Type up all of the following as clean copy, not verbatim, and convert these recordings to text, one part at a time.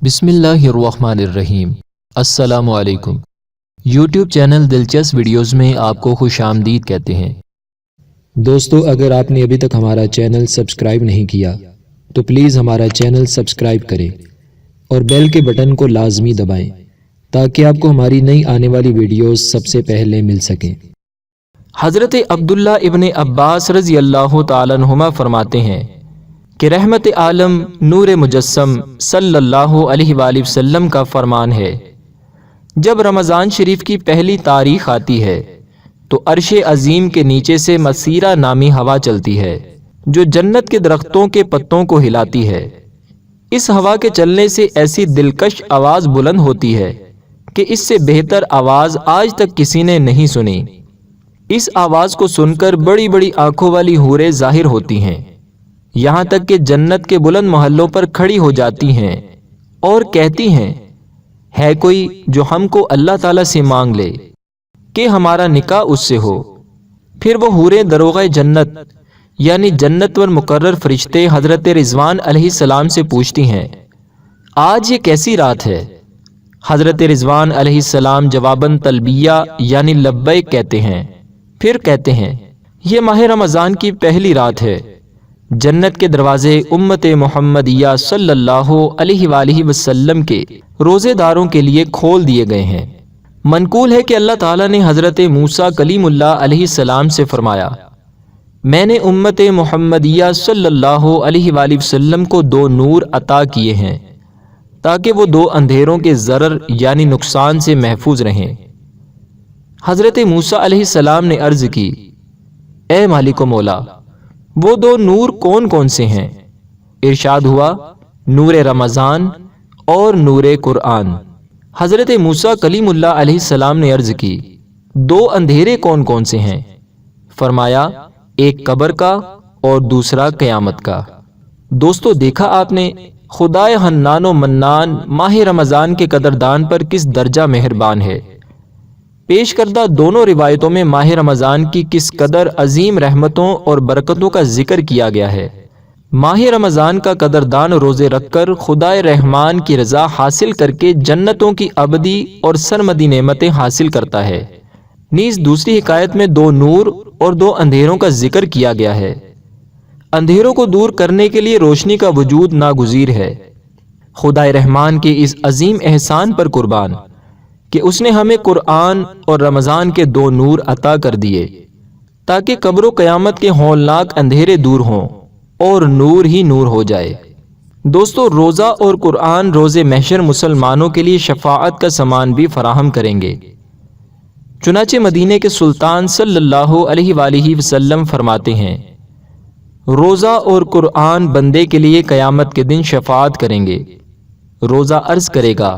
بسم اللہ الرحمن الرحیم۔ السلام علیکم۔ یوٹیوب چینل دلچسپ ویڈیوز میں آپ کو خوش آمدید کہتے ہیں۔ دوستو، اگر آپ نے ابھی تک ہمارا چینل سبسکرائب نہیں کیا تو پلیز ہمارا چینل سبسکرائب کریں اور بیل کے بٹن کو لازمی دبائیں تاکہ آپ کو ہماری نئی آنے والی ویڈیوز سب سے پہلے مل سکیں۔ حضرت عبداللہ ابن عباس رضی اللہ تعالیٰ عنہما فرماتے ہیں کہ رحمت عالم نور مجسم صلی اللہ علیہ وآلہ وسلم کا فرمان ہے، جب رمضان شریف کی پہلی تاریخ آتی ہے تو عرش عظیم کے نیچے سے مسیرہ نامی ہوا چلتی ہے جو جنت کے درختوں کے پتوں کو ہلاتی ہے۔ اس ہوا کے چلنے سے ایسی دلکش آواز بلند ہوتی ہے کہ اس سے بہتر آواز آج تک کسی نے نہیں سنی۔ اس آواز کو سن کر بڑی بڑی آنکھوں والی حوریں ظاہر ہوتی ہیں، یہاں تک کہ جنت کے بلند محلوں پر کھڑی ہو جاتی ہیں اور کہتی ہیں، ہے کوئی جو ہم کو اللہ تعالیٰ سے مانگ لے کہ ہمارا نکاح اس سے ہو۔ پھر وہ حوریں دروغہ جنت یعنی جنت پر مقرر فرشتے حضرت رضوان علیہ السلام سے پوچھتی ہیں، آج یہ کیسی رات ہے؟ حضرت رضوان علیہ السلام جواباً تلبیہ یعنی لبیک کہتے ہیں۔ پھر کہتے ہیں، یہ ماہ رمضان کی پہلی رات ہے، جنت کے دروازے امت محمدیہ صلی اللہ علیہ وآلہ وسلم کے روزے داروں کے لیے کھول دیے گئے ہیں۔ منقول ہے کہ اللہ تعالیٰ نے حضرت موسیٰ کلیم اللہ علیہ السلام سے فرمایا، میں نے امت محمدیہ صلی اللہ علیہ وآلہ وسلم کو 2 نور عطا کیے ہیں تاکہ وہ 2 اندھیروں کے ضرر یعنی نقصان سے محفوظ رہیں۔ حضرت موسیٰ علیہ السلام نے عرض کی، اے مالک و مولا، وہ 2 نور کون کون سے ہیں؟ ارشاد ہوا، نور رمضان اور نور قرآن۔ حضرت موسیٰ کلیم اللہ علیہ السلام نے عرض کی، 2 اندھیرے کون کون سے ہیں؟ فرمایا، ایک قبر کا اور دوسرا قیامت کا۔ دوستو، دیکھا آپ نے خدائے حنان و منان ماہ رمضان کے قدردان پر کس درجہ مہربان ہے۔ پیش کردہ دونوں روایتوں میں ماہ رمضان کی کس قدر عظیم رحمتوں اور برکتوں کا ذکر کیا گیا ہے۔ ماہ رمضان کا قدردان روزے رکھ کر خدائے رحمان کی رضا حاصل کر کے جنتوں کی ابدی اور سرمدی نعمتیں حاصل کرتا ہے۔ نیز دوسری حکایت میں 2 نور اور 2 اندھیروں کا ذکر کیا گیا ہے۔ اندھیروں کو دور کرنے کے لیے روشنی کا وجود ناگزیر ہے۔ خدائے رحمان کے اس عظیم احسان پر قربان کہ اس نے ہمیں قرآن اور رمضان کے 2 نور عطا کر دیے تاکہ قبر و قیامت کے ہولناک اندھیرے دور ہوں اور نور ہی نور ہو جائے۔ دوستو، روزہ اور قرآن روز محشر مسلمانوں کے لیے شفاعت کا سامان بھی فراہم کریں گے۔ چنانچہ مدینے کے سلطان صلی اللہ علیہ وآلہ وسلم فرماتے ہیں، روزہ اور قرآن بندے کے لیے قیامت کے دن شفاعت کریں گے۔ روزہ عرض کرے گا،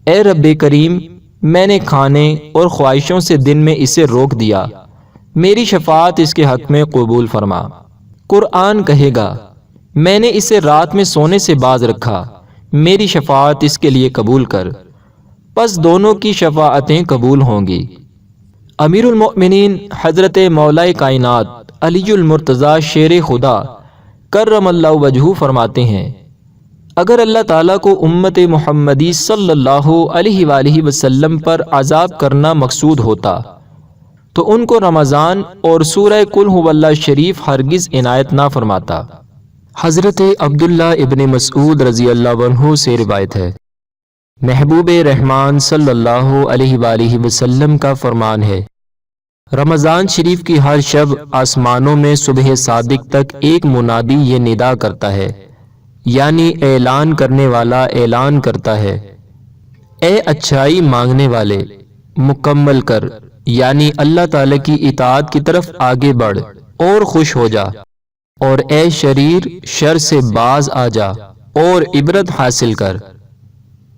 اے رب کریم، میں نے کھانے اور خواہشوں سے دن میں اسے روک دیا، میری شفاعت اس کے حق میں قبول فرما۔ قرآن کہے گا، میں نے اسے رات میں سونے سے باز رکھا، میری شفاعت اس کے لیے قبول کر۔ پس دونوں کی شفاعتیں قبول ہوں گی۔ امیر المؤمنین حضرت مولا کائنات علی المرتضیٰ شیر خدا کرم اللہ وجہہ فرماتے ہیں، اگر اللہ تعالیٰ کو امت محمدی صلی اللہ علیہ وآلہ وسلم پر عذاب کرنا مقصود ہوتا تو ان کو رمضان اور سورہ قل ھو اللہ شریف ہرگز عنایت نہ فرماتا۔ حضرت عبداللہ ابن مسعود رضی اللہ عنہ سے روایت ہے، محبوب رحمان صلی اللہ علیہ وآلہ وسلم کا فرمان ہے، رمضان شریف کی ہر شب آسمانوں میں صبح صادق تک ایک منادی یہ ندا کرتا ہے، یعنی اعلان کرنے والا اعلان کرتا ہے، اے اچھائی مانگنے والے، مکمل کر، یعنی اللہ تعالیٰ کی اطاعت کی طرف آگے بڑھ اور خوش ہو جا، اور اے شریر، شر سے باز آ جا اور عبرت حاصل کر۔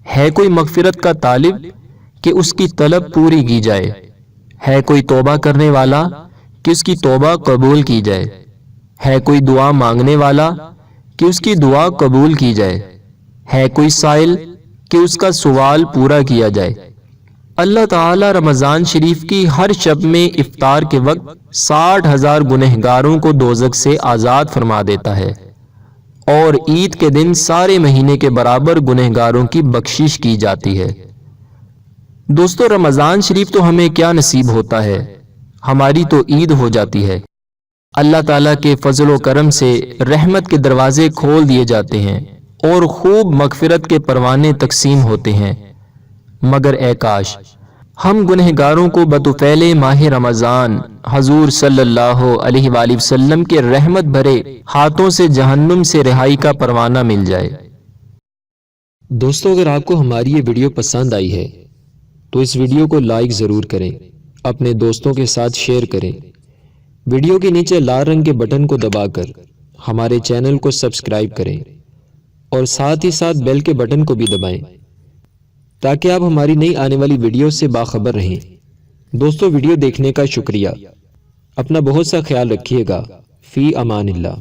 ہے کوئی مغفرت کا طالب کہ اس کی طلب پوری کی جائے، ہے کوئی توبہ کرنے والا کہ اس کی توبہ قبول کی جائے، ہے کوئی دعا مانگنے والا کہ اس کی دعا قبول کی جائے، ہے کوئی سائل کہ اس کا سوال پورا کیا جائے۔ اللہ تعالیٰ رمضان شریف کی ہر شب میں افطار کے وقت 60,000 گنہگاروں کو دوزخ سے آزاد فرما دیتا ہے۔ اور عید کے دن سارے مہینے کے برابر گنہگاروں کی بخشش کی جاتی ہے۔ دوستو، رمضان شریف تو ہمیں کیا نصیب ہوتا ہے، ہماری تو عید ہو جاتی ہے۔ اللہ تعالیٰ کے فضل و کرم سے رحمت کے دروازے کھول دیے جاتے ہیں اور خوب مغفرت کے پروانے تقسیم ہوتے ہیں، مگر اے کاش ہم گنہگاروں کو بطفیل ماہ رمضان حضور صلی اللہ علیہ وآلہ وسلم کے رحمت بھرے ہاتھوں سے جہنم سے رہائی کا پروانہ مل جائے۔ دوستو، اگر آپ کو ہماری یہ ویڈیو پسند آئی ہے تو اس ویڈیو کو لائک ضرور کریں، اپنے دوستوں کے ساتھ شیئر کریں، ویڈیو کے نیچے لال رنگ کے بٹن کو دبا کر ہمارے چینل کو سبسکرائب کریں اور ساتھ ہی ساتھ بیل کے بٹن کو بھی دبائیں تاکہ آپ ہماری نئی آنے والی ویڈیو سے باخبر رہیں۔ دوستو، ویڈیو دیکھنے کا شکریہ، اپنا بہت سا خیال رکھیے گا، فی امان اللہ۔